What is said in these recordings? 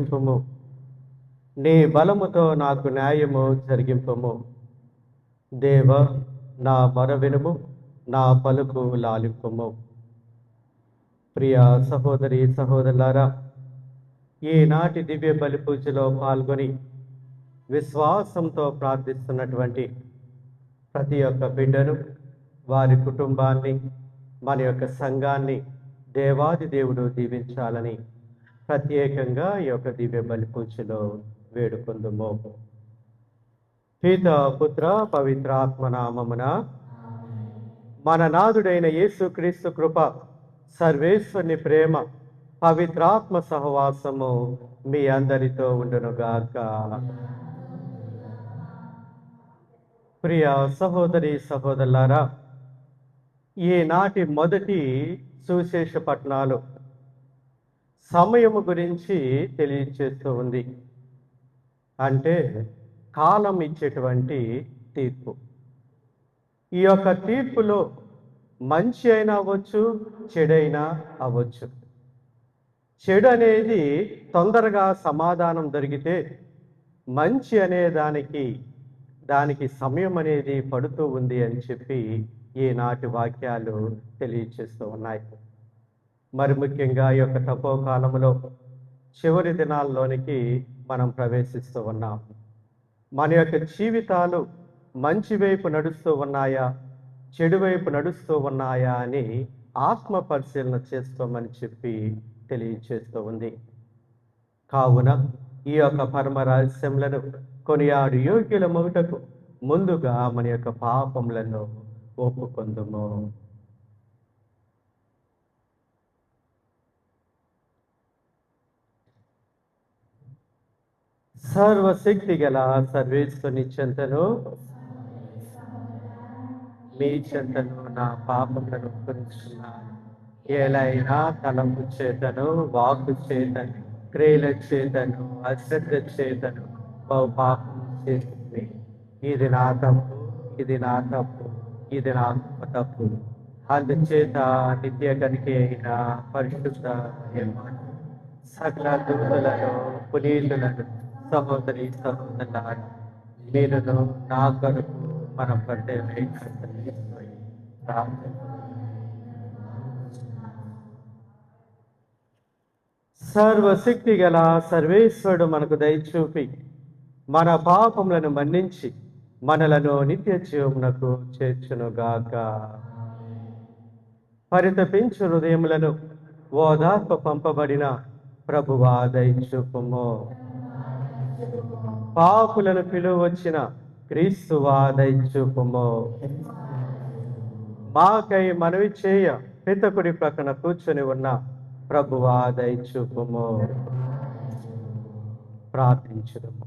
జరిగింపుము. నీ బలముతో నాకు న్యాయము జరిగింపుము. దేవ, నా మొర వినుము, నా పలుకు లాలింపుము. ప్రియ సహోదరి సహోదరులారా, ఈనాటి దివ్య బలి పూజలో పాల్గొని విశ్వాసంతో ప్రార్థిస్తున్నటువంటి ప్రతి ఒక్క బిడ్డను, వారి కుటుంబాన్ని, మన యొక్క సంఘాన్ని దేవాది దేవుడు దీవించాలని ప్రత్యేకంగా ఈ యొక్క దివ్య బలి పూజలో వేడుకొందుము. పిత పుత్ర పవిత్రాత్మ నామమున. మన నాథుడైన యేసుక్రీస్తు కృప, సర్వేశ్వరుని ప్రేమ, పవిత్రాత్మ సహవాసము మీ అందరితో ఉండునుగాక. ప్రియ సహోదరి సహోదరులారా, ఈనాటి మొదటి సువిశేష పట్టణాలు సమయము గురించి తెలియచేస్తూ ఉంది. అంటే కాలం ఇచ్చేటువంటి తీర్పు. ఈ యొక్క తీర్పులో మంచి అయినా అవ్వచ్చు, చెడైనా అవ్వచ్చు. చెడు అనేది తొందరగా సమాధానం దొరికితే, మంచి అనే దానికి సమయం అనేది పడుతూ ఉంది అని చెప్పి ఈనాటి వాక్యాలు తెలియచేస్తూ ఉన్నాయి. మరి ముఖ్యంగా ఈ యొక్క తపోకాలంలో చివరి దినాల్లోనికి మనం ప్రవేశిస్తూ ఉన్నాం. మన యొక్క జీవితాలు మంచి వైపు నడుస్తూ ఉన్నాయా, చెడు వైపు నడుస్తూ ఉన్నాయా అని ఆత్మ పరిశీలన చేసుకోమని చెప్పి తెలియచేస్తూ ఉంది. కావున ఈ యొక్క పరమ రహస్యములను కొనియాడు యోగ్యుల మొదటకు ముందుగా మన యొక్క పాపములను ఒప్పుకొందుము. సర్వశక్తి గల సర్వేశ్వరుని చెంతను, మీ చెంతను నా పాపములను ఒప్పుకొనుచున్నాను. ఏలైనా తలంపు చేతను, వాక్కు చేతను, క్రియల చేతను, అశ్రద్ధ చేతను బహు పాపము చేసింది. ఇది నా తప్పు, ఇది నా తప్పు, ఇది నా గొప్ప తప్పు. అందుచేత నిత్య కనికే అయిన పరిశుద్ధ సకల దూతలను, పునీతులను, సహోదరి సహోదరులారా, మీరును నా కొరకు మన ప్రత్యేక సర్వశక్తి గల సర్వేశ్వరుడు మనకు దయచూపి మన పాపములను మన్నించి మనలను నిత్య జీవమునకు చేర్చునుగాక. పరితపించు హృదయములను ఓదార్పు పంపబడిన ప్రభువా దయచూపుము. పాపులను పిలువచ్చిన క్రీస్తువా దయచూపుము. మాకై మనవి చేయ పితకుడి ప్రక్కన కూర్చొని ఉన్న ప్రభువా దయచూపుము. ప్రార్థించుదము.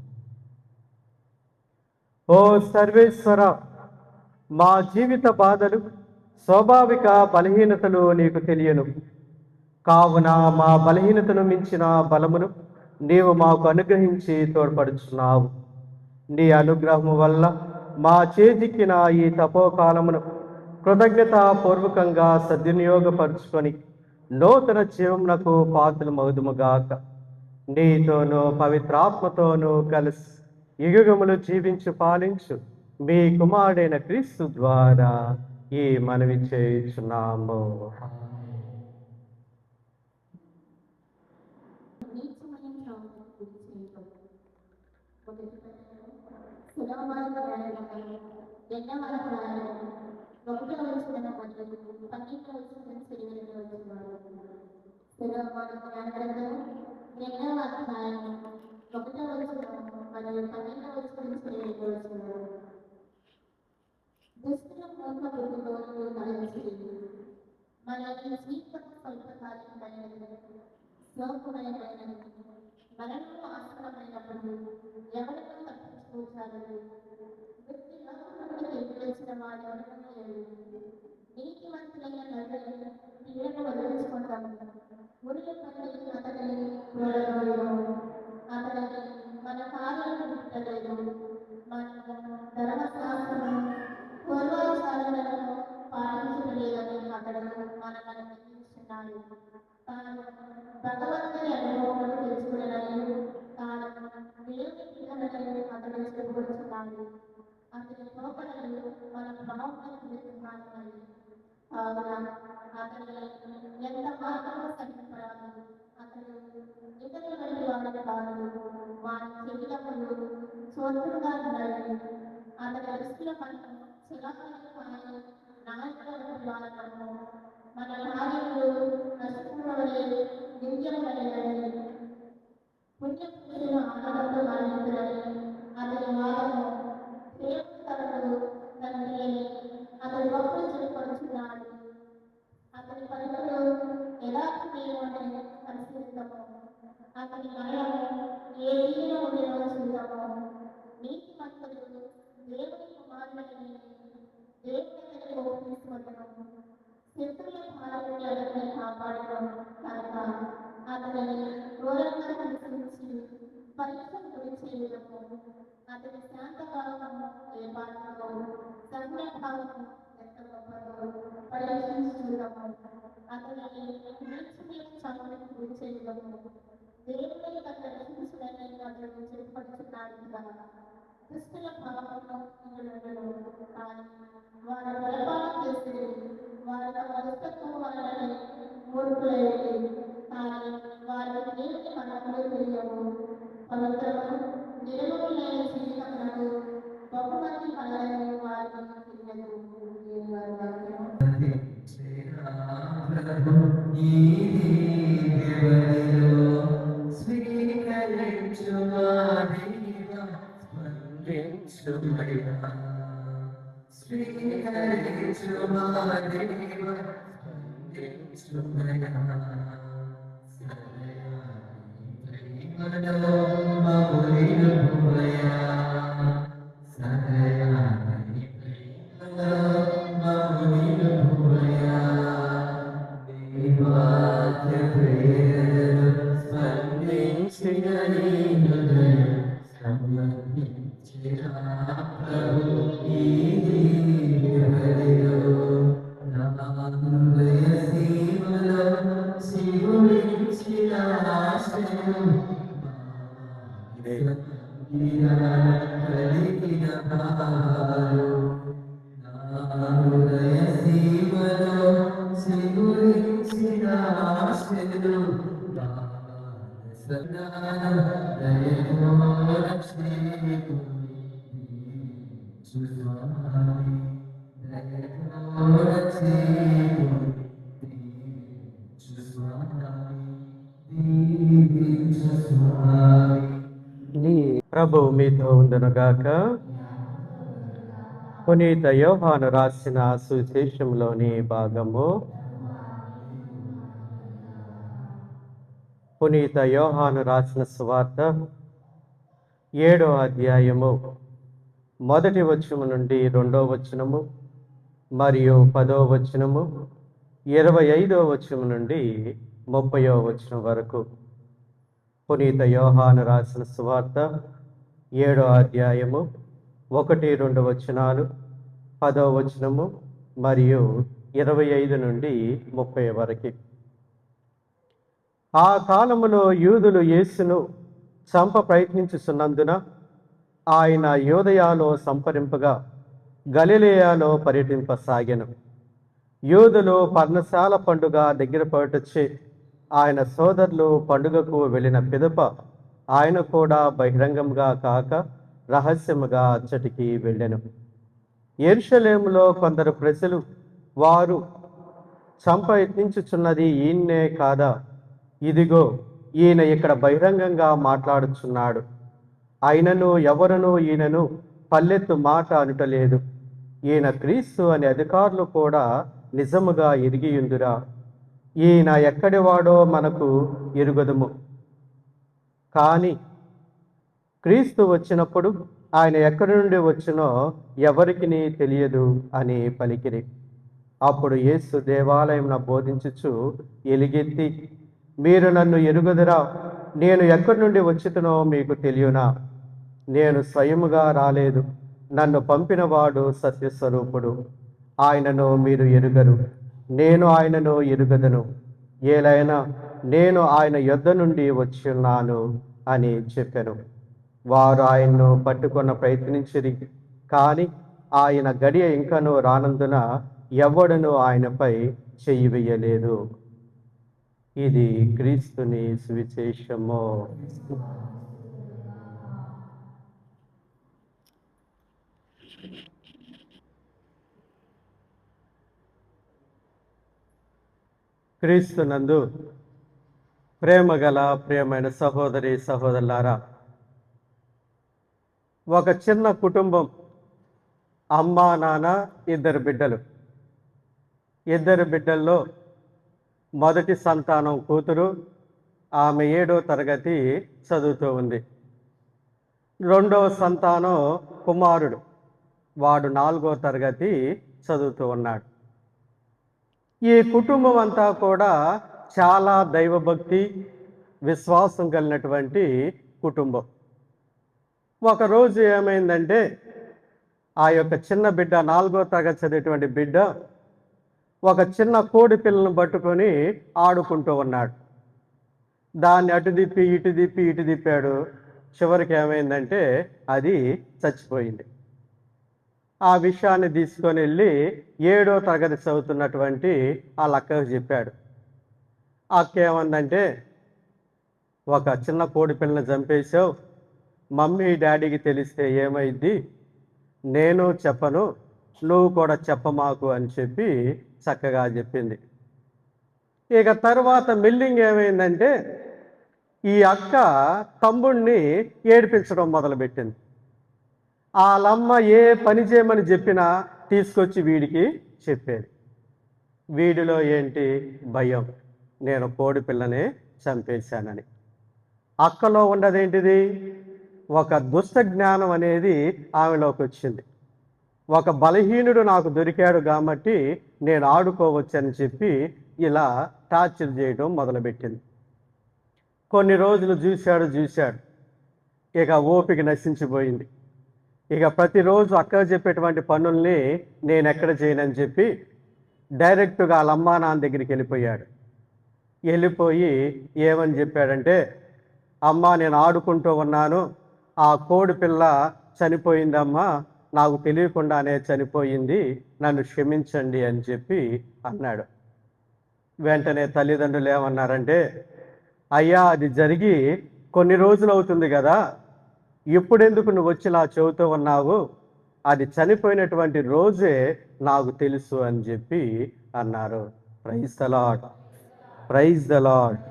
ఓ సర్వేశ్వర, మా జీవిత బాధలు, స్వాభావిక బలహీనతలు నీకు తెలియను. కావున మా బలహీనతను మించిన బలమును నీవు మాకు అనుగ్రహించి తోడ్పడుచున్నావు. నీ అనుగ్రహము వల్ల మా చేజిక్కిన ఈ తపోకాలమును కృతజ్ఞతాపూర్వకంగా సద్వినియోగపరుచుకొని నూతన జీవమునకు పాత్రమవుదుముగాక. నీతోనూ పవిత్రాత్మతోనూ కలిసి యుగములు జీవించు పాలించు మీ కుమారుడైన క్రీస్తు ద్వారా ఈ మనవి చేయుచున్నాము. చూడలేదు తాను దేవుని పిల్లలను అతడు చెప్పుకొచ్చున్నాడు. అతని పోకడలు మన బాహుబలి మాత్రమే. కావున అతని ఎంత మాత్రమో సహింపరాదు. అతడు ఇతరుల వంటి వాడు కాదు. వారి శరీరములు సోదరుగా ఉండాలి. అతని దృష్టిలో మనం చిరాకులు కానీ నాయకుల వంటి వాళ్ళము. మన కార్యములు నష్టపోవలే నిత్యములైనవి. పుణ్యపురుషులు ఆనందంతో మరణించాలని అతని వాదము దేవుని తనకు తండ్రి అతని భక్తులు చెప్పుకొచ్చున్నాడు. అతని పనులు యథార్థమేమని పరిశీలిస్తాము. అతని మరణము ఏ తీరులో ఉండేవో చూద్దాము. నీతి మంతులు దేవుని కుమారులని దేవుని దగ్గరకు తీసుకొచ్చాము. శత్రుల పాలన అతన్ని కాపాడడం కనుక అతని ఘోరంగా అనుసరించి పరీక్షను గురించి చేయడము. అతని శాంతభావము ఏర్పాటులో సౌమ్యభావము ఎంత గొప్పదో పరీక్షించి చూడము. అతని నీచమైన చదువుకు గురి చేయడము. దేవుని అతను రక్షించడని అతను చెప్పబడుతున్నాడు కదా. దుష్టుల భావము ఇందులో కానీ వారు బలపాలు చేసి వారి తమ దుష్టత్వం వలన మూర్ఖులయ్యేది. కానీ వారి దేవుని మనములు తెలియవు. పవిత్రము నిరమములైన జీవితములకు బహుమతి మనలను వారికి తెలియదు. ప్రభువు మీతో ఉండునుగాక. పునీత యోహాను రాసిన సువిశేషంలోని భాగము. పునీత యోహాను రాసిన సువార్త 7వ అధ్యాయము 1వ వచనము నుండి 2వ వచనము మరియు 10వ వచనము 25వ వచనము నుండి 30వ వచనం వరకు. పునీత యోహాను రాసిన సువార్త 7వ అధ్యాయము 1-2 వచనాలు, 10వ వచనము మరియు 25 నుండి 30 వరకు. ఆ కాలములో యూదులు యేసును చంప ప్రయత్నించుచున్నందున ఆయన యూదయాలో సంపరింపగా గలిలయలో పర్యటింపసాగెను. యూదులు పర్ణశాల పండుగ దగ్గర పడుటచే ఆయన సోదరులు పండుగకు వెళ్ళిన పిదప ఆయన కూడా బహిరంగంగా కాక రహస్యముగా అచ్చటికి వెళ్ళెను. యెరూషలేములో కొందరు ప్రజలు వారు చంప యత్నించుచున్నది ఈయన్నే కాదా, ఇదిగో ఈయన ఇక్కడ బహిరంగంగా మాట్లాడుచున్నాడు, అయినను ఎవరునూ ఈయనను పల్లెత్తు మాట అనుటలేదు, ఈయన క్రీస్తు అనే అధికారులు కూడా నిజముగా ఎరిగియుందురా, ఈయన ఎక్కడివాడో మనకు ఎరుగదుము, కానీ క్రీస్తు వచ్చినప్పుడు ఆయన ఎక్కడి నుండి వచ్చినో ఎవరికి తెలియదు అని పలికిరి. అప్పుడు యేసు దేవాలయమున బోధించుచు ఎలుగెత్తి, మీరు నన్ను ఎరుగుదురా, నేను ఎక్కడి నుండి వచ్చినో మీకు తెలియనా, నేను స్వయముగా రాలేదు, నన్ను పంపినవాడు సత్యస్వరూపుడు, ఆయనను మీరు ఎరుగరు, నేను ఆయనను ఎరుగదను. ఏలైనా నేను ఆయన యొద్ద నుండి వచ్చి ఉన్నాను అని చెప్పాను. వారు ఆయన్ను పట్టుకొన ప్రయత్నించిరి, కానీ ఆయన గడియ ఇంకనూ రానందున ఎవ్వడునూ ఆయనపై చెయ్యి వెయ్యలేదు. ఇది క్రీస్తుని సువిశేషము. క్రీస్తునందు ప్రేమగల ప్రియమైన సహోదరి సహోదరులారా, ఒక చిన్న కుటుంబం, అమ్మా నాన్న, ఇద్దరు బిడ్డలు. ఇద్దరు బిడ్డల్లో మొదటి సంతానం కూతురు, ఆమె 7వ తరగతి చదువుతూ ఉంది. రెండవ సంతానం కుమారుడు, వాడు 4వ తరగతి చదువుతూ ఉన్నాడు. ఈ కుటుంబం అంతా కూడా చాలా దైవభక్తి, విశ్వాసం కలిగినటువంటి కుటుంబం. ఒకరోజు ఏమైందంటే, ఆ యొక్క చిన్న బిడ్డ, 4వ తరగతి చదివేటువంటి బిడ్డ, ఒక చిన్న కోడి పిల్లను పట్టుకొని ఆడుకుంటూ ఉన్నాడు. దాన్ని అటు తిప్పి ఇటు తిప్పాడు. చివరికి ఏమైందంటే అది చచ్చిపోయింది. ఆ విషయాన్ని తీసుకొని వెళ్ళి 7వ తరగతి చదువుతున్నటువంటి వాళ్ళ అక్కకు చెప్పాడు. అక్క ఏమందంటే, ఒక చిన్న కోడి పిల్లని చంపేశావు, మమ్మీ డాడీకి తెలిస్తే ఏమైద్ది, నేను చెప్పను, నువ్వు కూడా చెప్పమాకు అని చెప్పి చక్కగా చెప్పింది. ఇక తర్వాత మెల్లింగ్ ఏమైందంటే, ఈ అక్క తమ్ముడిని ఏడిపించడం మొదలుపెట్టింది. వాళ్ళమ్మ ఏ పని చేయమని చెప్పినా తీసుకొచ్చి వీడికి చెప్పేది. వీడిలో ఏంటి? భయం, నేను కోడి పిల్లని చంపేశానని. అక్కలో ఉన్నదేంటిది? ఒక దుష్ట జ్ఞానం అనేది ఆమెలోకి వచ్చింది. ఒక బలహీనుడు నాకు దొరికాడు కాబట్టి నేను ఆడుకోవచ్చని చెప్పి ఇలా టార్చర్ చేయడం మొదలుపెట్టింది. కొన్ని రోజులు చూశాడు, ఇక ఓపిక నశించిపోయింది. ఇక ప్రతిరోజు అక్క చెప్పేటువంటి పనుల్ని నేను ఎక్కడ చేయనని చెప్పి డైరెక్ట్గా వాళ్ళ అమ్మా నాన్న దగ్గరికి వెళ్ళిపోయాడు. వెళ్ళిపోయి ఏమని చెప్పాడంటే, అమ్మ, నేను ఆడుకుంటూ ఉన్నాను, ఆ కోడి పిల్ల చనిపోయిందమ్మా, నాకు తెలియకుండానే చనిపోయింది, నన్ను క్షమించండి అని చెప్పి అన్నాడు. వెంటనే తల్లిదండ్రులు ఏమన్నారంటే, అయ్యా, అది జరిగి కొన్ని రోజులు అవుతుంది కదా, ఎప్పుడెందుకు నువ్వు వచ్చి ఇలా చెబుతూ ఉన్నావు, అది చనిపోయినటువంటి రోజే నాకు తెలుసు అని చెప్పి అన్నారు. Praise the lord, praise the lord,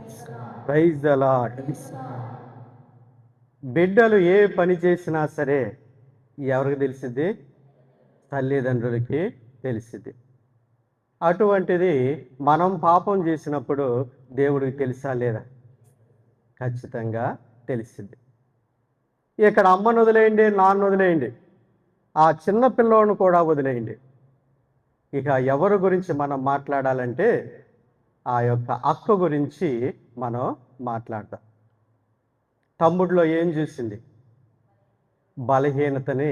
praise the lord. బిడ్డలు ఏ పని చేసినా సరే ఎవరికి తెలిసిద్ది? తల్లిదండ్రులకి తెలిసిద్ది. అటువంటిది మనం పాపం చేసినప్పుడు దేవుడికి తెలుసా లేదా? ఖచ్చితంగా తెలిసిద్ది. ఇక్కడ అమ్మను వదిలేయండి, నాన్న వదిలేయండి, ఆ చిన్న పిల్లోని కూడా వదిలేయండి. ఇక ఎవరి గురించి మనం మాట్లాడాలంటే ఆ యొక్క అక్క గురించి మనం మాట్లాడదాం. తమ్ముడిలో ఏం చూసింది? బలహీనతని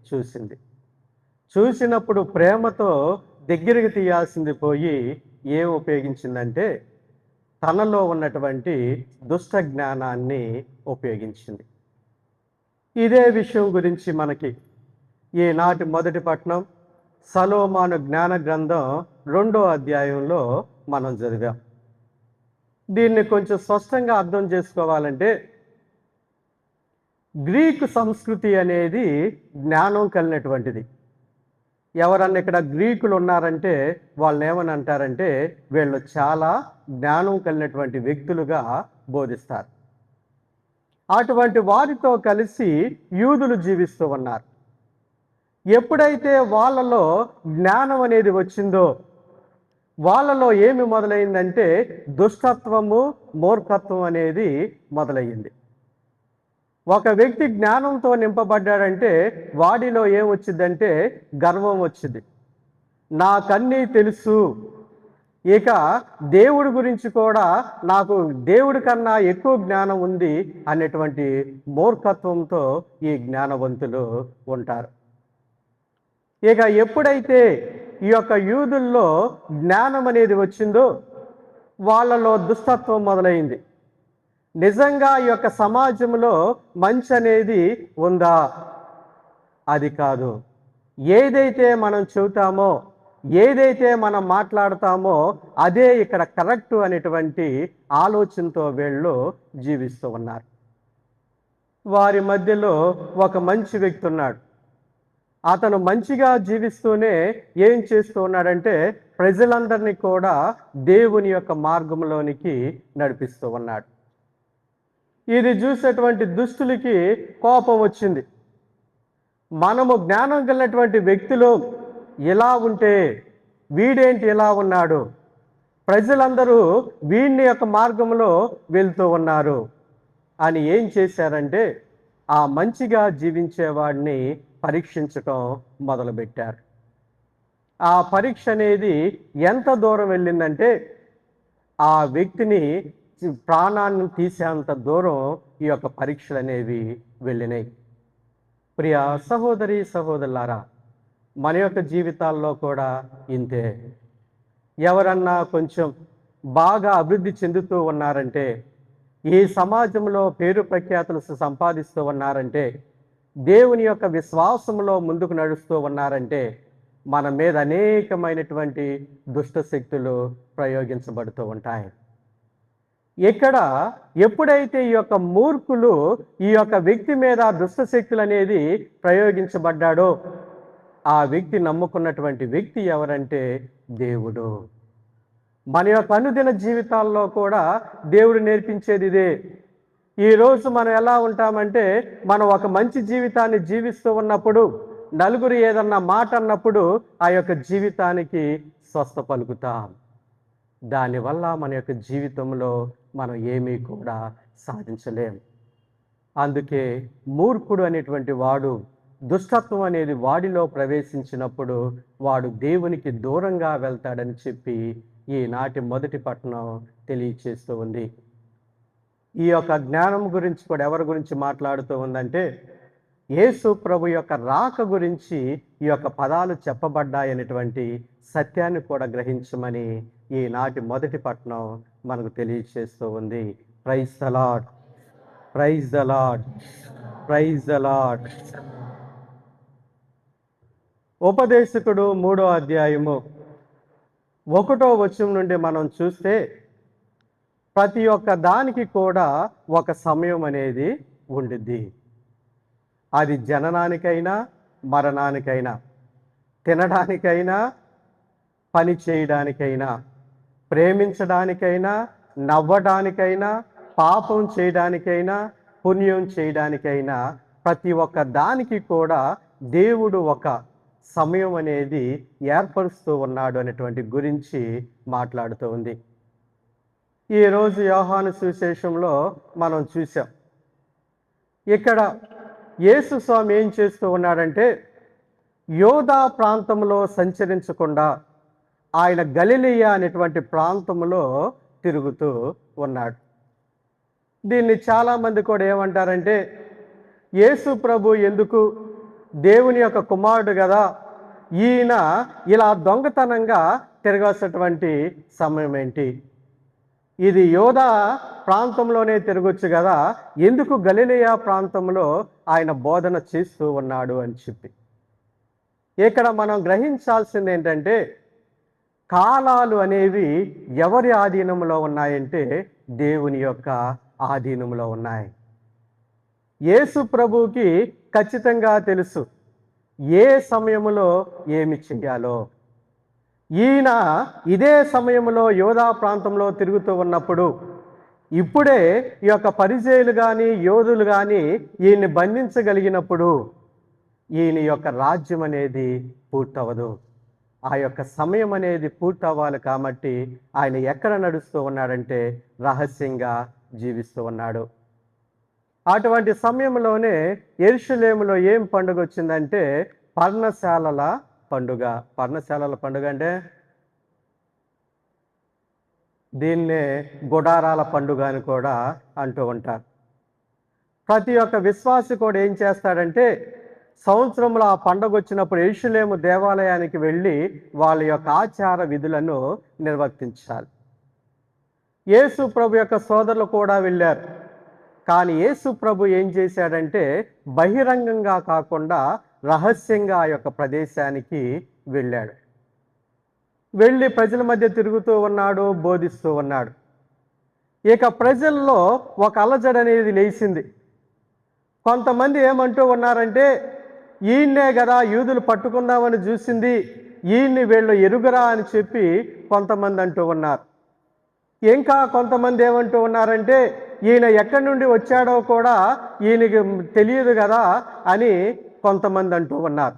చూసింది. చూసినప్పుడు ప్రేమతో దగ్గరికి తీయాల్సింది పోయి ఏం ఉపయోగించిందంటే తనలో ఉన్నటువంటి దుష్ట జ్ఞానాన్ని ఉపయోగించింది. ఇదే విషయం గురించి మనకి ఈనాటి మొదటి పట్టణం సలోమాను జ్ఞాన గ్రంథం 2వ అధ్యాయంలో మనం చదివాం. దీన్ని కొంచెం స్పష్టంగా అర్థం చేసుకోవాలంటే, గ్రీకు సంస్కృతి అనేది జ్ఞానం కలిగినటువంటిది. ఎవరన్నా ఇక్కడ గ్రీకులు ఉన్నారంటే వాళ్ళని ఏమని అంటారంటే, వీళ్ళు చాలా జ్ఞానం కలిగినటువంటి వ్యక్తులుగా బోధిస్తారు. అటువంటి వారితో కలిసి యూదులు జీవిస్తూ ఉన్నారు. ఎప్పుడైతే వాళ్ళలో జ్ఞానం అనేది వచ్చిందో, వాళ్ళలో ఏమి మొదలైందంటే దుష్టత్వము, మూర్ఖత్వం అనేది మొదలయ్యింది. ఒక వ్యక్తి జ్ఞానంతో నింపబడ్డాడంటే వాడిలో ఏం వచ్చిందంటే గర్వం వచ్చింది. నాకన్నీ తెలుసు, ఇక దేవుడి గురించి కూడా నాకు దేవుడి కన్నా ఎక్కువ జ్ఞానం ఉంది అనేటువంటి మూర్ఖత్వంతో ఈ జ్ఞానవంతులు ఉంటారు. ఇక ఎప్పుడైతే ఈ యొక్క యూదుల్లో జ్ఞానం అనేది వచ్చిందో వాళ్ళలో దుష్టత్వం మొదలైంది. నిజంగా ఈ యొక్క సమాజంలో మంచి అనేది ఉందా? అది కాదు. ఏదైతే మనం చెబుతామో, ఏదైతే మనం మాట్లాడతామో అదే ఇక్కడ కరెక్టు అనేటువంటి ఆలోచనతో వీళ్ళు జీవిస్తూ ఉన్నారు. వారి మధ్యలో ఒక మంచి వ్యక్తి ఉన్నాడు. అతను మంచిగా జీవిస్తూనే ఏం చేస్తూ ఉన్నాడంటే ప్రజలందరినీ కూడా దేవుని యొక్క మార్గంలోనికి నడిపిస్తూ ఉన్నాడు. ఇది చూసేటువంటి దుష్టులకి కోపం వచ్చింది. మనము జ్ఞానం కలిగినటువంటి వ్యక్తులు ఇలా ఉంటే వీడేంటి ఇలా ఉన్నాడు, ప్రజలందరూ వీడిని యొక్క మార్గంలో వెళ్తూ ఉన్నారు అని ఏం చేశారంటే ఆ మంచిగా జీవించేవాడిని పరీక్షించటం మొదలుపెట్టారు. ఆ పరీక్ష అనేది ఎంత దూరం వెళ్ళిందంటే ఆ వ్యక్తిని ప్రాణాన్ని తీసేంత దూరం ఈ యొక్క పరీక్షలు అనేవి వెళ్ళినాయి. ప్రియ సహోదరి సహోదరులారా, మన యొక్క జీవితాల్లో కూడా ఇంతే. ఎవరన్నా కొంచెం బాగా అభివృద్ధి చెందుతూ ఉన్నారంటే, ఈ సమాజంలో పేరు ప్రఖ్యాతులు సంపాదిస్తూ ఉన్నారంటే, దేవుని యొక్క విశ్వాసంలో ముందుకు నడుస్తూ ఉన్నారంటే మన మీద అనేకమైనటువంటి దుష్ట శక్తులు ప్రయోగించబడుతూ ఉంటాయి. ఇక్కడ ఎప్పుడైతే ఈ యొక్క మూర్ఖులు ఈ యొక్క వ్యక్తి మీద దుష్ట శక్తులు అనేది ప్రయోగించబడ్డాడో ఆ వ్యక్తి నమ్ముకున్నటువంటి వ్యక్తి ఎవరంటే దేవుడు. మన యొక్క అనుదిన జీవితాల్లో కూడా దేవుడు నేర్పించేది ఇదే. ఈరోజు మనం ఎలా ఉంటామంటే మనం ఒక మంచి జీవితాన్ని జీవిస్తూ ఉన్నప్పుడు నలుగురు ఏదన్నా మాట అన్నప్పుడు ఆ యొక్క జీవితానికి స్వస్థ పలుకుతాం. దానివల్ల మన యొక్క జీవితంలో మనం ఏమీ కూడా సాధించలేం. అందుకే మూర్ఖుడు అనేటువంటి వాడు, దుష్టత్వం అనేది వాడిలో ప్రవేశించినప్పుడు వాడు దేవునికి దూరంగా వెళ్తాడని చెప్పి ఈనాటి మొదటి పట్టణం తెలియచేస్తూ ఉంది. ఈ యొక్క జ్ఞానం గురించి కూడా ఎవరి గురించి మాట్లాడుతూ ఉందంటే యేసు ప్రభు యొక్క రాక గురించి ఈ యొక్క పదాలు చెప్పబడ్డాయనేటువంటి సత్యాన్ని కూడా గ్రహించమని ఈనాటి మొదటి పట్టణం మనకు తెలియచేస్తూ ఉంది. Praise the lord, praise the lord, praise the Lord. ఉపదేశకుడు 3వ అధ్యాయము 1వ వచనం నుండి మనం చూస్తే ప్రతి ఒక్క దానికి కూడా ఒక సమయం అనేది ఉండిద్ది. అది జననానికైనా మరణానికైనా, తినడానికైనా పని చేయడానికైనా, ప్రేమించడానికైనా నవ్వడానికైనా, పాపం చేయడానికైనా పుణ్యం చేయడానికైనా ప్రతి ఒక్క దానికి కూడా దేవుడు ఒక సమయం అనేది ఏర్పరుస్తూ ఉన్నాడు అనేటువంటి గురించి మాట్లాడుతూ ఉంది. ఈరోజు యోహాను సువిశేషంలో మనం చూసాం. ఇక్కడ యేసు స్వామి ఏం చేస్తూ ఉన్నాడంటే యోధా ప్రాంతంలో సంచరించకుండా ఆయన గలిలయ అనేటువంటి ప్రాంతంలో తిరుగుతూ ఉన్నాడు. దీన్ని చాలామంది కూడా ఏమంటారంటే యేసు ప్రభు ఎందుకు, దేవుని యొక్క కుమారుడు కదా, ఈయన ఇలా దొంగతనంగా తిరగాల్సినటువంటి సమయం ఏంటి, ఇది యోధా ప్రాంతంలోనే తిరగొచ్చు కదా, ఎందుకు గలిలయ ప్రాంతంలో ఆయన బోధన చేస్తూ ఉన్నాడు అని చెప్పి. ఇక్కడ మనం గ్రహించాల్సింది ఏంటంటే కాలాలు అనేవి ఎవరి ఆధీనంలో ఉన్నాయంటే దేవుని యొక్క ఆధీనంలో ఉన్నాయి. యేసు ప్రభువుకి ఖచ్చితంగా తెలుసు ఏ సమయంలో ఏమి చెయ్యాలో. ఈయన ఇదే సమయంలో యోధా ప్రాంతంలో తిరుగుతూ ఉన్నప్పుడు ఇప్పుడే ఈ యొక్క పరిచయులు కానీ యోధులు కానీ ఈయన్ని బంధించగలిగినప్పుడు ఈయన యొక్క రాజ్యం అనేది పూర్తవదు. ఆ యొక్క సమయం అనేది పూర్తవ్వాలి కాబట్టి ఆయన ఎక్కడ నడుస్తూ ఉన్నాడంటే రహస్యంగా జీవిస్తూ ఉన్నాడు. అటువంటి సమయంలోనే యెరూషలేములో ఏం పండుగ వచ్చిందంటే పర్ణశాలల పండుగ. పర్ణశాలల పండుగ అంటే దీన్నే గుడారాల పండుగ అని కూడా అంటూ ఉంటారు. ప్రతి ఒక్క విశ్వాసి కూడా ఏం చేస్తాడంటే సంవత్సరంలో ఆ పండుగ వచ్చినప్పుడు యెరూషలేము దేవాలయానికి వెళ్ళి వాళ్ళ యొక్క ఆచార విధులను నిర్వర్తించాలి. యేసు ప్రభు యొక్క సోదరులు కూడా వెళ్ళారు. కానీ యేసు ప్రభు ఏం చేశాడంటే బహిరంగంగా కాకుండా రహస్యంగా ఆ యొక్క ప్రదేశానికి వెళ్ళాడు. వెళ్ళి ప్రజల మధ్య తిరుగుతూ ఉన్నాడు, బోధిస్తూ ఉన్నాడు. ఇక ప్రజల్లో ఒక అలజడి అనేది లేచింది. కొంతమంది ఏమంటూ ఉన్నారంటే, ఈయన్నే కదా యూదులు పట్టుకుందామని చూసింది, ఈయన్ని వీళ్ళు ఎరుగరా అని చెప్పి కొంతమంది అంటూ ఉన్నారు. ఇంకా కొంతమంది ఏమంటూ ఉన్నారంటే, ఈయన ఎక్కడి నుండి వచ్చాడో కూడా ఈయనకి తెలియదు కదా అని కొంతమంది అంటూ ఉన్నారు.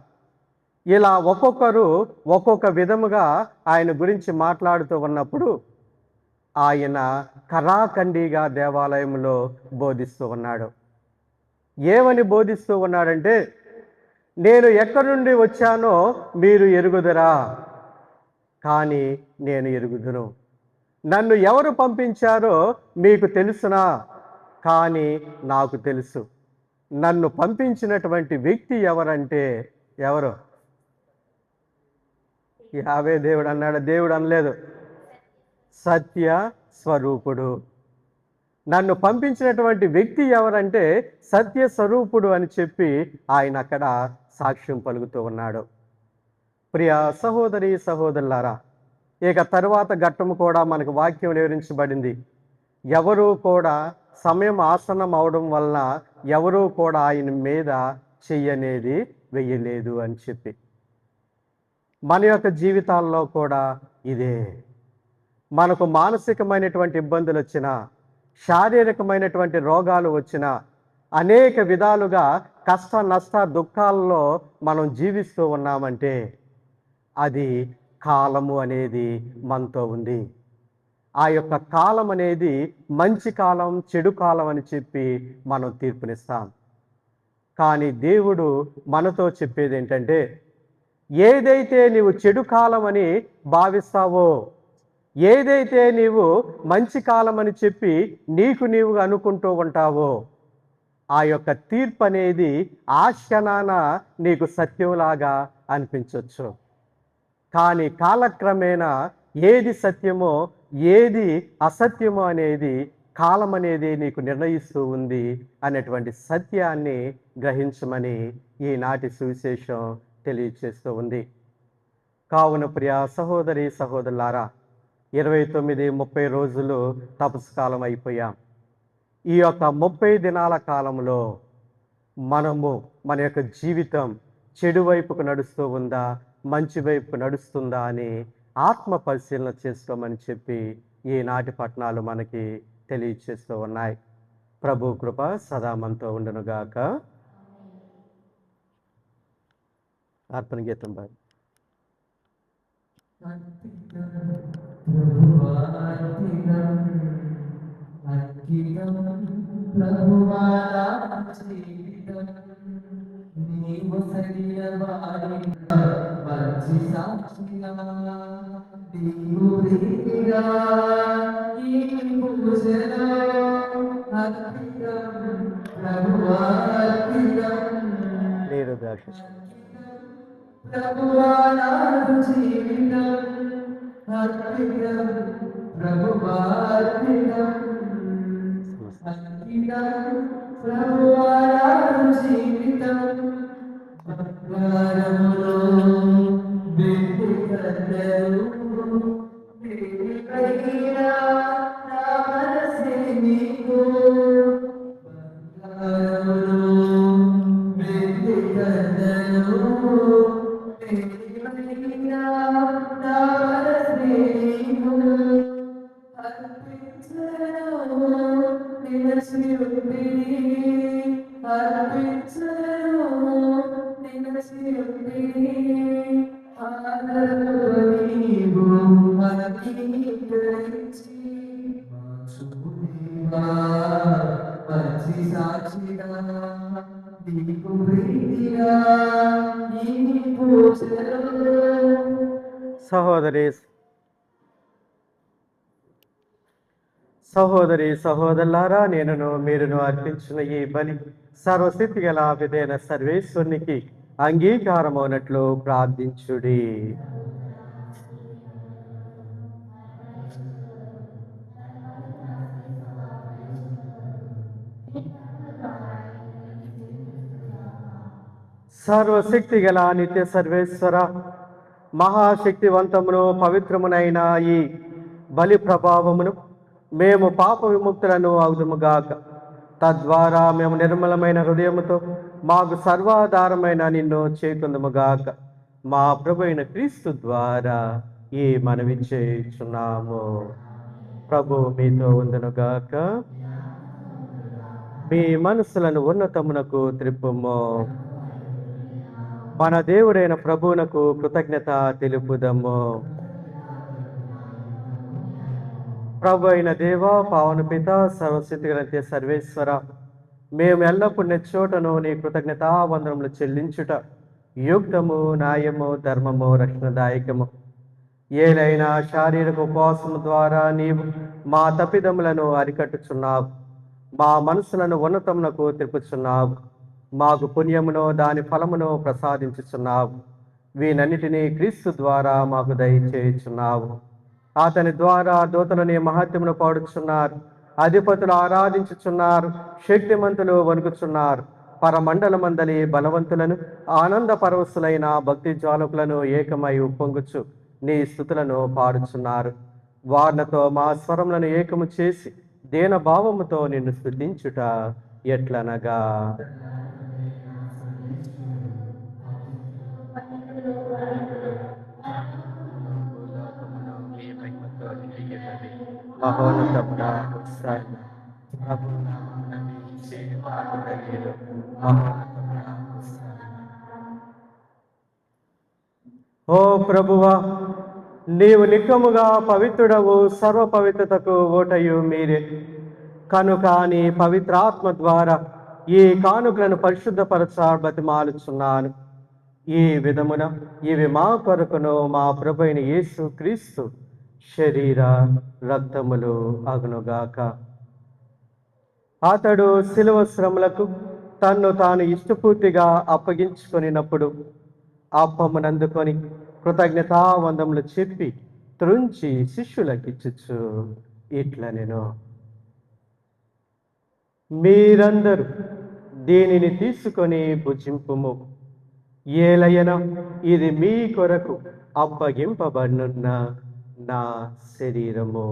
ఇలా ఒక్కొక్కరు ఒక్కొక్క విధముగా ఆయన గురించి మాట్లాడుతూ ఉన్నప్పుడు ఆయన కరాఖండిగా దేవాలయంలో బోధిస్తూ ఉన్నాడు. ఏమని బోధిస్తూ ఉన్నాడంటే, నేను ఎక్కడి నుండి వచ్చానో మీరు ఎరుగుదురా, కానీ నేను ఎరుగుదును. నన్ను ఎవరు పంపించారో మీకు తెలుసునా, కానీ నాకు తెలుసు. నన్ను పంపించినటువంటి వ్యక్తి ఎవరంటే ఎవరు? యావే దేవుడు అన్నాడు, దేవుడు అనలేదు. సత్య స్వరూపుడు. నన్ను పంపించినటువంటి వ్యక్తి ఎవరంటే సత్య స్వరూపుడు అని చెప్పి ఆయన అక్కడ సాక్ష్యం పలుకుతూ ఉన్నాడు. ప్రియ సహోదరి సహోదరులారా, ఇక తరువాత ఘట్టము కూడా మనకు వాక్యం వివరించబడింది. ఎవరూ కూడా సమయం ఆసనం అవడం వలన ఎవరూ కూడా ఆయన మీద చెయ్యనేది వెయ్యలేదు అని చెప్పి. మన యొక్క జీవితాల్లో కూడా ఇదే. మనకు మానసికమైనటువంటి ఇబ్బందులు వచ్చినా, శారీరకమైనటువంటి రోగాలు వచ్చినా, అనేక విధాలుగా కష్ట నష్ట దుఃఖాల్లో మనం జీవిస్తూ ఉన్నామంటే అది కాలము అనేది మనతో ఉంది. ఆ యొక్క కాలం అనేది మంచి కాలం, చెడు కాలం అని చెప్పి మనం తీర్పునిస్తాం. కానీ దేవుడు మనతో చెప్పేది ఏంటంటే, ఏదైతే నీవు చెడు కాలం అని భావిస్తావో, ఏదైతే నీవు మంచి కాలం అని చెప్పి నీకు నీవు అనుకుంటూ ఉంటావో, ఆ యొక్క తీర్పు అనేది ఆ క్షణాన నీకు సత్యంలాగా అనిపించవచ్చు. కానీ కాలక్రమేణా ఏది సత్యమో ఏది అసత్యమో అనేది కాలం అనేది నీకు నిర్ణయిస్తూ ఉంది అనేటువంటి సత్యాన్ని గ్రహించమని ఈనాటి సువిశేషం తెలియచేస్తూ ఉంది. కావున ప్రియ సహోదరి సహోదరులారా, 29-30 రోజులు తపస్సు కాలం అయిపోయాం. ఈ యొక్క 30 దినాల కాలంలో మనము మన యొక్క జీవితం చెడు వైపుకు నడుస్తూ ఉందా, మంచి వైపుకు నడుస్తుందా అని ఆత్మ పరిశీలన చేసుకోమని చెప్పి ఈనాటి పట్టణాలు మనకి తెలియచేస్తూ ఉన్నాయి. ప్రభు కృప సదా మనతో ఉండునుగాక. అర్పణ గీతం బాయ్. లేదు దాక్ష సహోదరి సహోదరులారా, నేనును మీరును అర్పించిన ఈ బలి సర్వస్థితి గల విధైన సర్వేశ్వరునికి అంగీకారమవునట్లు ప్రార్థించుడి. సర్వశక్తి గల నిత్య సర్వేశ్వర, మహాశక్తివంతమును పవిత్రమునైన ఈ బలి ప్రభావమును మేము పాప విముక్తులను అవుదుముగాక. తద్వారా మేము నిర్మలమైన హృదయముతో మాకు సర్వాధారమైన నిన్ను చేకుందుముగాక. మా ప్రభు అయిన క్రీస్తు ద్వారా ఈ మనవి చేయుచున్నాము. ప్రభు మీతో ఉండునుగాక. మీ మనసులను ఉన్నతమునకు త్రిప్పుము. మన దేవుడైన ప్రభువునకు కృతజ్ఞత తెలుపుదము. ప్రభు అయిన దేవ, పావన పిత, సర్వశక్తిగల సర్వేశ్వర, మేము ఎల్లప్పుడు నెచ్చోటను నీ కృతజ్ఞతా వందనములు చెల్లించుట యుక్తము, న్యాయము, ధర్మము, రక్షణదాయకము. ఏలైనా శారీరక ఉపవాసము ద్వారా నీవు మా తప్పిదములను అరికట్టుచున్నావు, మా మనసులను ఉన్నతమునకు తిప్పుచున్నావు, మాకు పుణ్యమును దాని ఫలమును ప్రసాదించుచున్నావు. వీనన్నిటినీ క్రీస్తు ద్వారా మాకు దయచేయుచున్నావు. అతని ద్వారా దూతలని మహత్యమును పాడుచున్నారు, అధిపతులు ఆరాధించుచున్నారు, శక్తిమంతులు వణుకుచున్నారు. పరమండలమందలి బలవంతులను, ఆనంద పరవశులైన భక్తి జ్వాలకులను ఏకమై ఉప్పొంగుచు నీ స్తుతులను పాడుచున్నారు. వార్లతో మా స్వరములను ఏకము చేసి దేన భావముతో నిన్ను స్తుతించుట ఎట్లనగా, మహోన్నతమున ఉత్సాహము, ప్రభు నామమున నిలిచే వాగ్దానములు, మహోన్నతమున ఉత్సాహము. ఓ ప్రభువా, నీవు నిక్కముగా పవిత్రుడవు, సర్వ పవిత్రతకు ఓటయు మీరే. కనుక నీ పవిత్రాత్మ ద్వారా ఈ కానుకలను పరిశుద్ధపరచ బతిమాలుచున్నాను. ఈ విధమున ఇవి మా కొరకును మా ప్రభు అయిన యేసు క్రీస్తు శరీర రక్తములు అగునుగాక. అతడు శిలువ శ్రమలకు తన్ను తాను ఇష్టపూర్తిగా అప్పగించుకొనినప్పుడు అప్పమునందుకొని కృతజ్ఞతావందములు చెప్పి త్రుంచి శిష్యులకిచ్చుచు ఇట్లా నేను, మీరందరూ దీనిని తీసుకొని భుజింపుము. ఏలయన ఇది మీ కొరకు అప్పగింపబడినున్న నా శరీరము.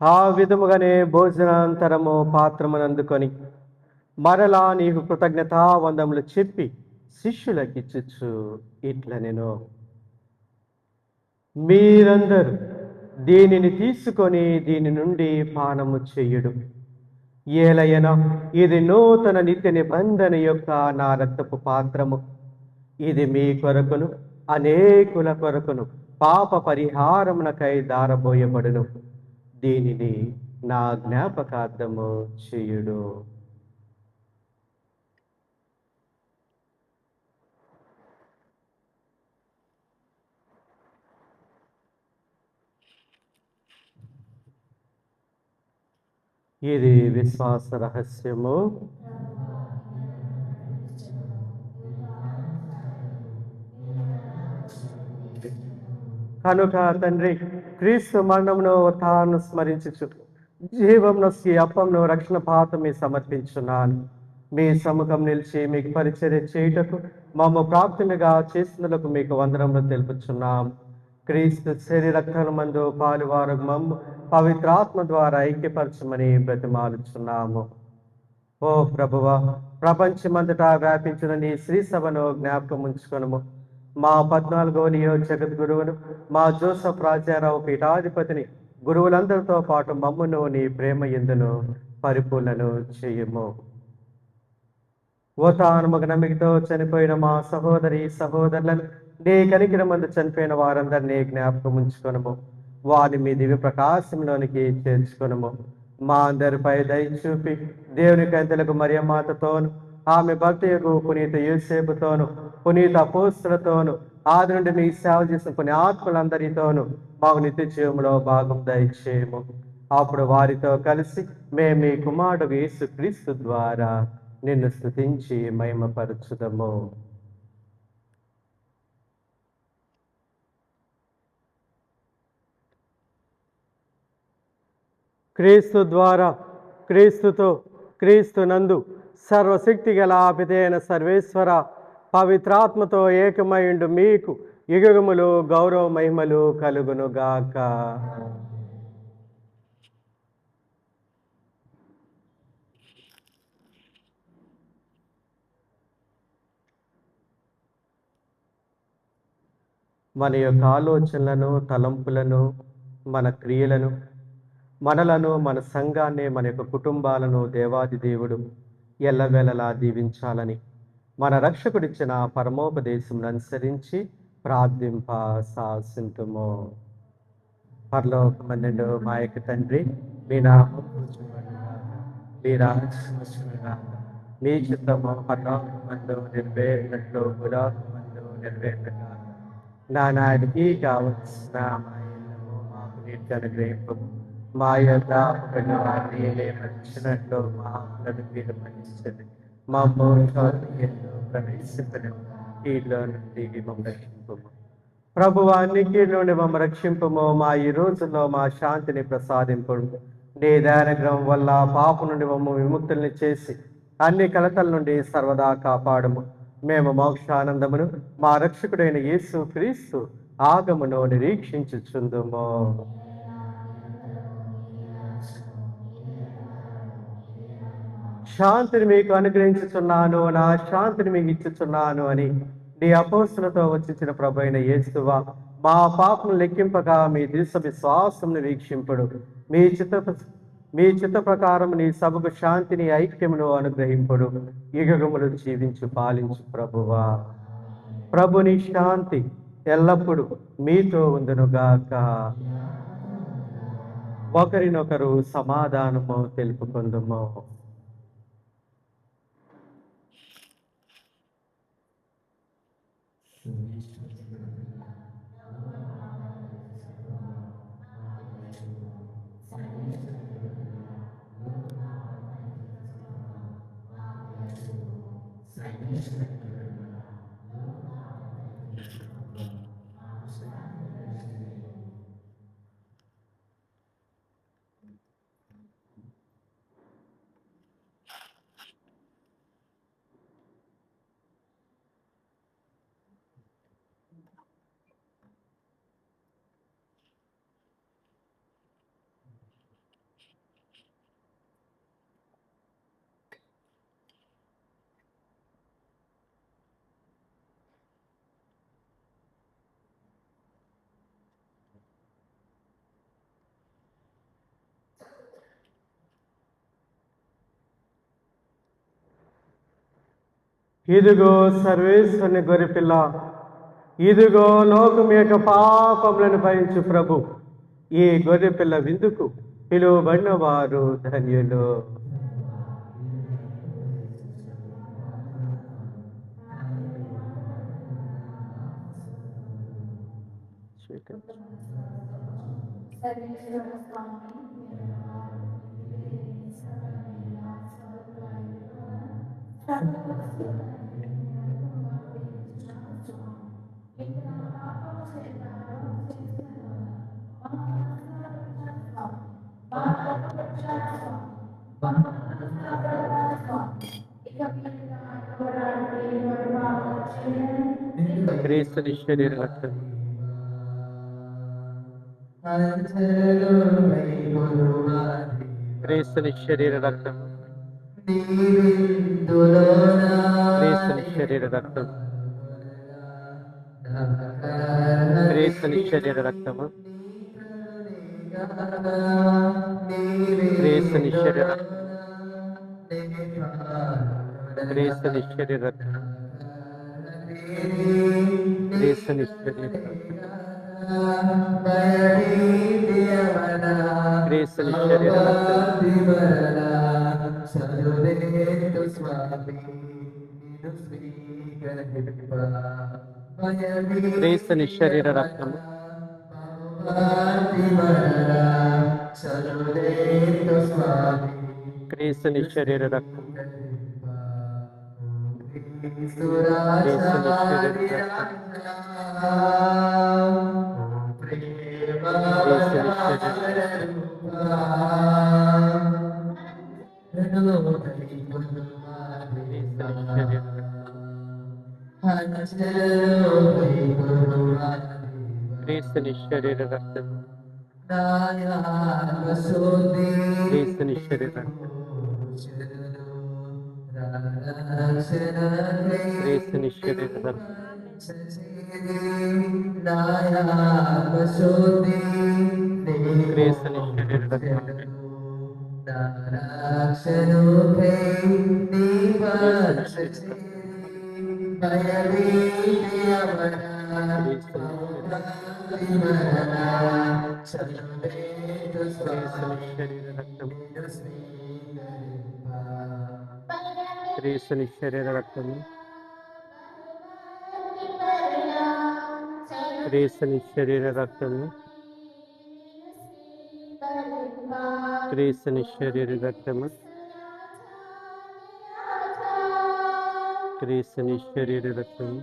ఆ విధముగానే భోజనాంతరము పాత్రమునందుకొని మరలా నీకు కృతజ్ఞతావందములు చెప్పి శిష్యులకిచ్చుచు ఇట్లా నేను, మీరందరూ దీనిని తీసుకొని దీని నుండి పానము చెయ్యుడు. ఏలయన ఇది నూతన నిత్య నిబంధన యొక్క నా రక్తపు పాత్రము. ఇది మీ కొరకును అనేకుల కొరకును పాప పరిహారమునకై దారబోయబడును. దీనిని నా జ్ఞాపకార్థము చేయుడు. ఇది విశ్వాస రహస్యము. కనుక తండ్రి, క్రీస్తు మరణమును తాను స్మరించుచు జీవమును అప్పమును రక్షణ పాతమి సమర్పించున్నాను. మీ సముఖం నిలిచి మీకు పరిచర్య చేయుటకు మమ్మ ప్రాప్తినిగా చేసినందుకు మీకు వందనములు తెలుపుచున్నాం. క్రీస్తు శరీరక్తమందు పాలువారు మమ్ము పవిత్రాత్మ ద్వారా ఐక్యపరచమని బ్రతిమాలుచున్నాము. ఓ ప్రభువా, ప్రపంచమంతటా వ్యాపించిన నీ శ్రీ సభను జ్ఞాపకం ఉంచుకొనుము. మా 14వ నియోజక గురువును, మా జోసఫ్ రాజారావు పీఠాధిపతిని, గురువులందరితో పాటు మమ్మును నీ ప్రేమ యందును పరిపూర్ణను చేయుము. ఓతానుమగ నమ్మికతో చనిపోయిన మా సహోదరి సహోదరులను, నీ కనికరమందు చనిపోయిన వారందరినీ జ్ఞాపకం ఉంచుకొనుము. వారిని మీ దివ్య ప్రకాశంలోనికి చేర్చుకొనుము. మా అందరిపై దయ చూపి దేవుని కంతలకు మరియమాతతోను, ఆమె భక్తియకు పునీత యోసేపుతోను, పునీత అపోస్తులతోను, ఆది నుండి నీ సేవ చేసిన పుణ్యాత్ములందరితోను మాకు నిత్య జీవంలో భాగం దయచేయము. అప్పుడు వారితో కలిసి మేము మీ కుమారుడు యేసు క్రీస్తు ద్వారా నిన్ను స్తుతించి మహిమపరచుదము. క్రీస్తు ద్వారా, క్రీస్తుతో, క్రీస్తు నందు సర్వశక్తి గల పితైన సర్వేశ్వర పవిత్రాత్మతో ఏకమైండు మీకు యుగములు గౌరవ మహిమలు కలుగునుగాక. మన యొక్క ఆలోచనలను, తలంపులను, మన క్రియలను, మనలను, మన సంఘాన్ని, మన యొక్క కుటుంబాలను దేవాది దేవుడు ఎల్లవేళలా దీవించాలని మన రక్షకుడిచ్చిన పరమోపదేశం అనుసరించి ప్రార్థింప సాసింతుము. పరలోకమందుండు మా యొక్క తండ్రి, మీ నామం పూజింపబడుగాక, మీ రాజ్యం వచ్చుగాక, మీ చిత్తము పరలోకమందు నెరవేరినట్లు భూలోకమందు నెరవేరుగాక. నానాటికి కావలసిన మా ఇళ్ళను మాకు నీటి అనుగ్రహింపు, మా యొక్క అప్పులను వారిని లేవనెత్తినట్లు మా అప్పులను మీరు మన్నించండి. మా మోక్షంలో ప్రవేశింపను, కీడులో నుండి మమ్మల్ని రక్షింపుము. ప్రభువా, నీ కీడు నుండి మమ్మల్ని రక్షింపుము. మా ఈ రోజుల్లో మా శాంతిని ప్రసాదింపుడు. నీ దయానుగ్రహం వల్ల పాపం నుండి మమ్మల్ని విముక్తుల్ని చేసి అన్ని కలతల నుండి సర్వదా కాపాడము. మేము మోక్షానందమును మా రక్షకుడైన యేసు క్రీస్తు ఆగమును నిరీక్షించుచుందుము. శాంతిని మీకు అనుగ్రహించుచున్నాను, నా శాంతిని మీకు ఇచ్చుచున్నాను అని నీ అపోస్తులతో వచ్చిన ప్రభు అయిన యేసువా, మా పాపను లెక్కింపక మీ దిశ విశ్వాసం వీక్షింపుడు. మీ చిత్త ప్రకారం నీ సభకు శాంతిని, ఐక్యమును అనుగ్రహింపుడు. యుగములు జీవించు పాలించు ప్రభువా. ప్రభుని శాంతి ఎల్లప్పుడూ మీతో ఉండునుగాక. ఒకరినొకరు సమాధానము తెలుపుకుందుము. ఇదిగో సర్వేశ్వరుని గొర్రెపిల్ల, ఇదిగో లోకం యొక్క పాపములను భరించు ప్రభు. ఈ గొర్రెపిల్ల విందుకు పిలువబడిన వారు ధన్యులు. క్రీస్తుని శరీర రక్తం, క్రీస్తుని శరీర రక్తం, క్రీస్తుని శరీర రక్తం, క్రీస్తుని శరీర రక్తము, క్రీస్తుని శరీర రక్తం, క్రీస్తుని శరీర రక్తం, క్రీస్తుని శరీర రక్తం, క్రీస్తుని శరీర రక్తం, క్రీస్తుని శరీర రక్తము, క్రీస్తుని శరీర రక్తం, క్రీస్తుని శరీర రక్తం, క్రీస్తుని శరీర రక్తం, క్రీస్తుని శరీర రక్తం, క్రీస్తుని శరీర రక్తం, క్రీస్తుని శరీర రక్తం, క్రీస్తుని శరీర రక్తము, క్రీస్తుని శరీర రక్తము, క్రీస్తుని శరీర రక్తము, క్రీస్తుని శరీర రక్తము,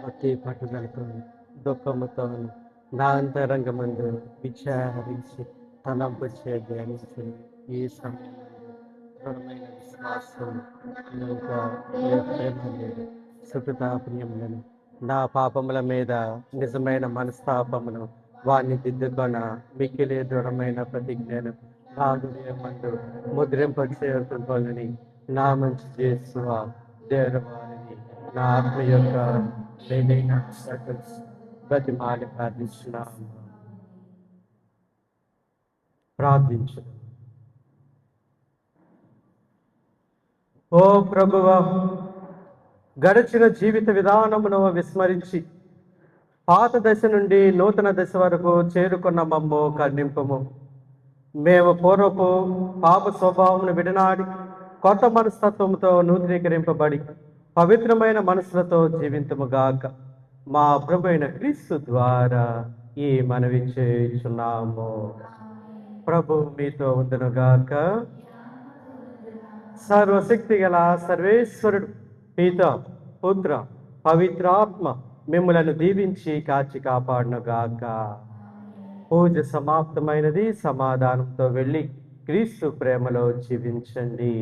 భక్తి పట్టుదలతో దుఃఖముతో నా అంతరంగమందు విచారించి తలంపు ధ్యానించి ఈ సమయంలో దృఢమైన విశ్వాసం ఇంకా ప్రేమలు సుఖతాప్రియములను నా పాపముల మీద నిజమైన మనస్తాపమును వారిని దిద్దుకొన మిక్కిలి దృఢమైన ప్రతిజ్ఞను నా హృదయమందు ముద్రింపచేరుకోవాలని నా మంచి చేసువా దేవవారిని నా ఆత్మ యొక్క లేదైన బతిమాలి ప్రార్థించున్నాము. ప్రార్థించు. ఓ ప్రభువా, గడిచిన జీవిత విధానమును విస్మరించి పాత దశ నుండి నూతన దశ వరకు చేరుకున్న మమ్ము కరుణింపుము. మేము పూర్వపు పాప స్వభావమును విడనాడి కొత్త మనస్తత్వంతో నూతనీకరింపబడి పవిత్రమైన మనసులతో జీవింతుముగాక. మా ప్రభువైన క్రీస్తు ద్వారా ఈ మనవి చేయుచున్నాము. ప్రభు మీతో ఉండునుగాక. సర్వశక్తి గల సర్వేశ్వరుడు పిత పుత్ర పవిత్రాత్మ మిమ్ములను దీవించి కాచి కాపాడునుగాక. పూజ సమాప్తమైనది. సమాధానంతో వెళ్ళి క్రీస్తు ప్రేమలో జీవించండి.